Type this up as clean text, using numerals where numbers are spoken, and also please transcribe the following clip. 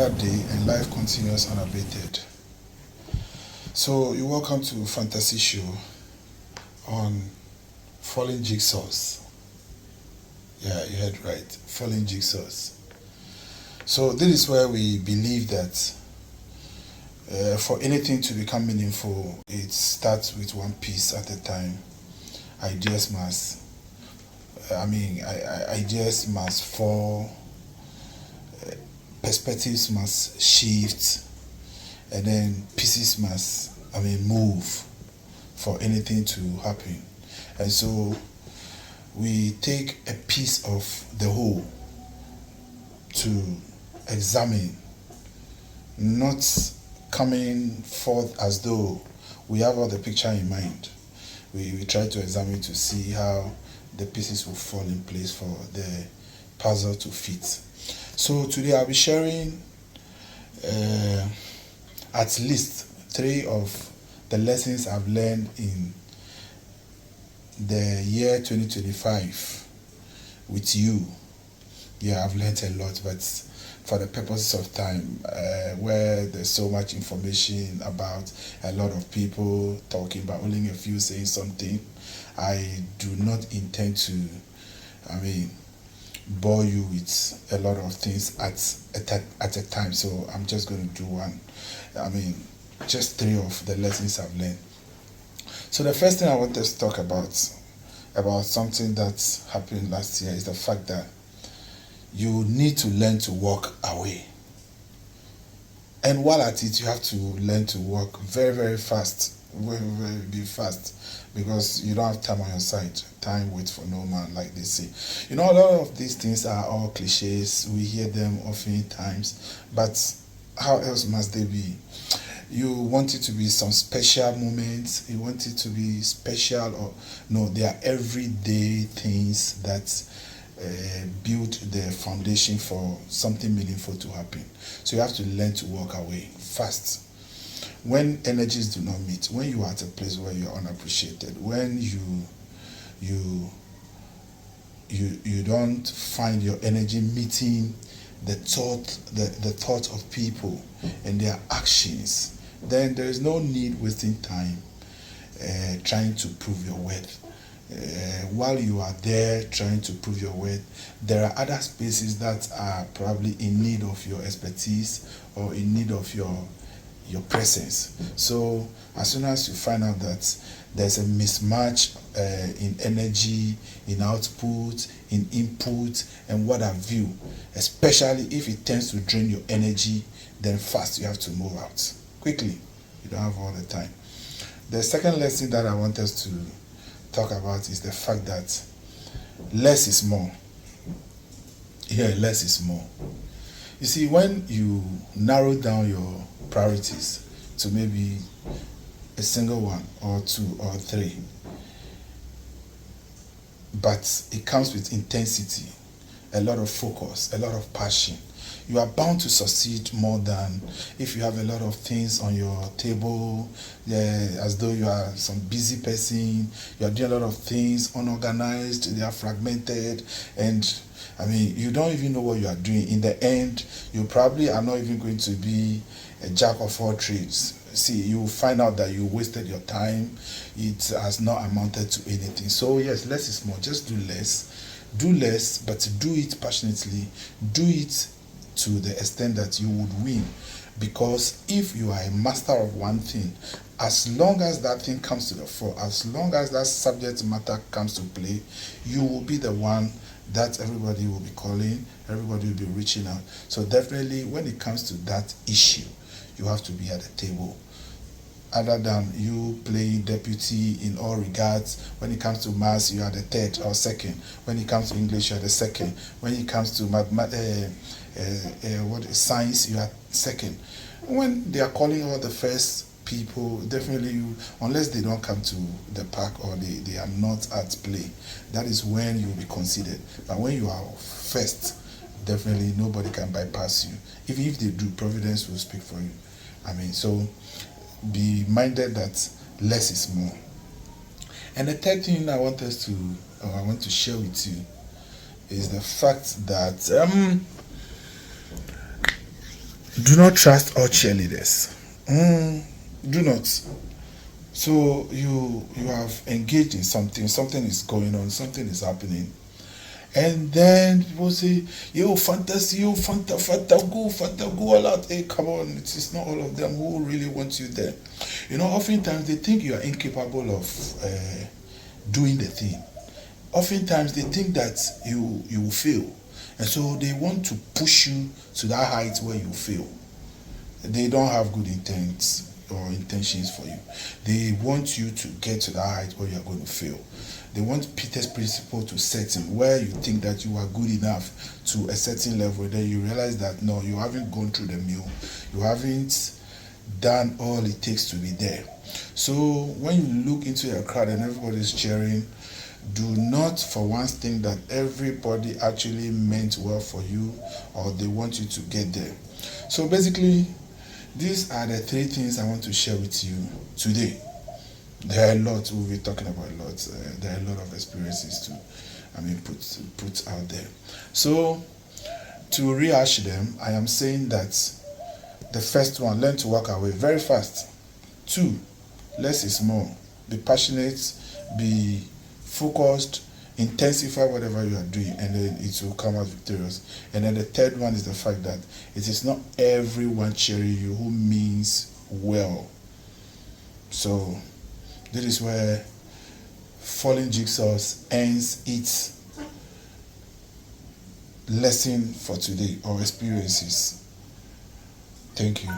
another day and life continues unabated. So you're welcome to Fantasy Show on Falling Jigsaws. Yeah, you heard right. Falling Jigsaws. So this is where we believe that for anything to become meaningful, it starts with one piece at a time. Ideas must, ideas must fall, perspectives must shift, and then pieces must, move for anything to happen. And so we take a piece of the whole to examine, not coming forth as though we have all the picture in mind. We try to examine to see how the pieces will fall in place for the puzzle to fit. So today I'll be sharing at least 3 of the lessons I've learned in the year 2025 with you. Yeah, I've learned a lot, but for the purposes of time, where there's so much information about a lot of people talking, but only a few saying something, I do not intend to, bore you with a lot of things at a time. So I'm just going to do one. Just 3 of the lessons I've learned. So the first thing I want us to talk about something that happened last year is the fact that you need to learn to walk away. And while at it, you have to learn to walk very, very fast. Be fast, because you don't have time on your side. Time waits for no man, like they say. A lot of these things are all cliches. We hear them often times, but how else must they be? You want it to be some special moments. You want it to be special, or no? They are everyday things that build the foundation for something meaningful to happen. So you have to learn to walk away fast. When energies do not meet, when you are at a place where you are unappreciated, when you don't find your energy meeting the thought of people and their actions, then there is no need wasting time trying to prove your worth. While you are there trying to prove your worth, there are other spaces that are probably in need of your expertise or in need of your presence. So as soon as you find out that there's a mismatch in energy, in output, in input, and what have you, especially if it tends to drain your energy, then fast you have to move out quickly. You don't have all the time. The second lesson that I want us to talk about is the fact that less is more. Yeah, less is more. You see, when you narrow down your priorities to maybe a single one or 2 or 3, but it comes with intensity, a lot of focus, a lot of passion, you are bound to succeed more than if you have a lot of things on your table, as though you are some busy person, you are doing a lot of things unorganized, they are fragmented, and you don't even know what you are doing. In the end, you probably are not even going to be a jack of all trades. See, you will find out that you wasted your time. It has not amounted to anything. So yes, less is more. Just do less. Do less, but do it passionately. Do it to the extent that you would win. Because if you are a master of one thing, as long as that thing comes to the fore, as long as that subject matter comes to play, you will be the one that everybody will be calling, everybody will be reaching out. So definitely when it comes to that issue, you have to be at the table. Other than you playing deputy in all regards, when it comes to maths, you are the 3rd or 2nd. When it comes to English, you are the 2nd. When it comes to science, you are 2nd. When they are calling all the first people, definitely you, unless they don't come to the park or they are not at play, that is when you will be considered. But when you are first, definitely nobody can bypass you. Even if they do, Providence will speak for you. So be minded that less is more. And the third thing I want to share with you is the fact that Do not trust all cheerleaders. Do not. So you have engaged in something. Something is going on. Something is happening. And then people say, yo, fantasy, yo, fanta go all out. Hey, come on, it is not all of them who really want you there. You know, oftentimes they think you are incapable of doing the thing. Oftentimes they think that you will fail. And so they want to push you to that height where you fail. They don't have good intents or intentions for you. They want you to get to that height where you are going to fail. They want Peter's principle to set in where you think that you are good enough to a certain level. Then you realize that no, you haven't gone through the mill. You haven't done all it takes to be there. So when you look into a crowd and everybody's cheering, do not for once think that everybody actually meant well for you or they want you to get there. So basically, these are the three things I want to share with you today. There are a lot, we'll be talking about a lot. There are a lot of experiences to, put out there. So, to rehash them, I am saying that the first one, learn to walk away very fast. Two, less is more. Be passionate, be focused, intensify whatever you are doing, and then it will come out victorious. And then the third one is the fact that it is not everyone cheering you who means well. So this is where Falling Jigsaws ends its lesson for today or experiences. Thank you.